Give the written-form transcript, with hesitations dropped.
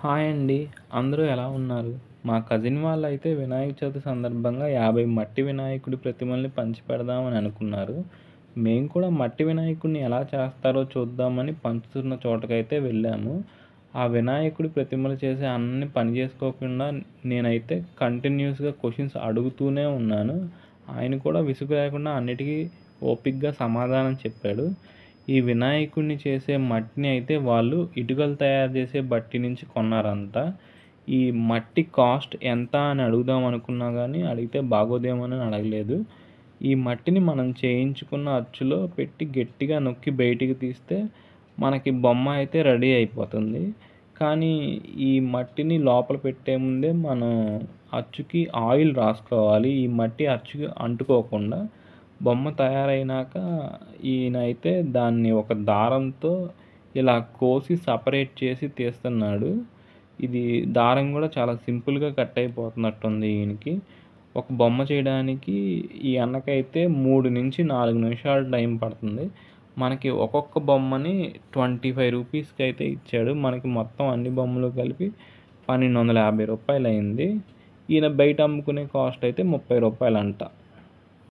Hi అండి. అందరూ ఎలా ఉన్నారు? మా కజిన్ వాళ్ళైతే వినాయక చవితి సందర్భంగా 50 మట్టి వినాయకుడి ప్రతిమల్ని పంచిపెడదామని అనుకున్నారు. మేము కూడా మట్టి వినాయకుడిని ఎలా చేస్తారో చూద్దామని పంచుతున్న చోటకైతే వెళ్ళాము. ఆ వినాయకుడి ప్రతిమలు చేసే అన్ని పని చేసుకోకుండా నేనైతే కంటిన్యూయస్‌గా క్వెషన్స్ అడుగుతూనే ఉన్నాను. ఆయన కూడా విసుగు లేకుండా అన్నిటికీ ఓపికగా సమాధానం చెప్పాడు. ఈ వినాయకుడిని చేసే మట్టిని అయితే వాళ్ళు ఇటుకలు తయారు చేసే బట్టి నుంచి కొన్నారంట. ఈ మట్టి కాస్ట్ ఎంత అని అడుగుదాం అనుకున్నా గానీ, అడిగితే బాగోదేమోనని అడగలేదు. ఈ మట్టిని మనం చేయించుకున్న అచ్చులో పెట్టి గట్టిగా నొక్కి బయటికి తీస్తే మనకి బొమ్మ అయితే రెడీ అయిపోతుంది. కానీ ఈ మట్టిని లోపల పెట్టే ముందే మనం అచ్చుకి ఆయిల్ రాసుకోవాలి. ఈ మట్టి అచ్చుకి అంటుకోకుండా. బొమ్మ తయారైనాక ఈయనైతే దాన్ని ఒక దారంతో ఇలా కోసి సెపరేట్ చేసి తీస్తున్నాడు. ఇది దారం కూడా చాలా సింపుల్‌గా కట్ అయిపోతున్నట్టుంది ఈయనకి. ఒక బొమ్మ చేయడానికి ఈ అన్నకైతే 3-4 నిమిషాలు టైం పడుతుంది. మనకి ఒక్కొక్క బొమ్మని రూ. 25కి అయితే ఇచ్చాడు. మనకి మొత్తం అన్ని బొమ్మలు కలిపి రూ. 1250 అయింది. ఈయన బయట అమ్ముకునే కాస్ట్ అయితే రూ. 30 అంట.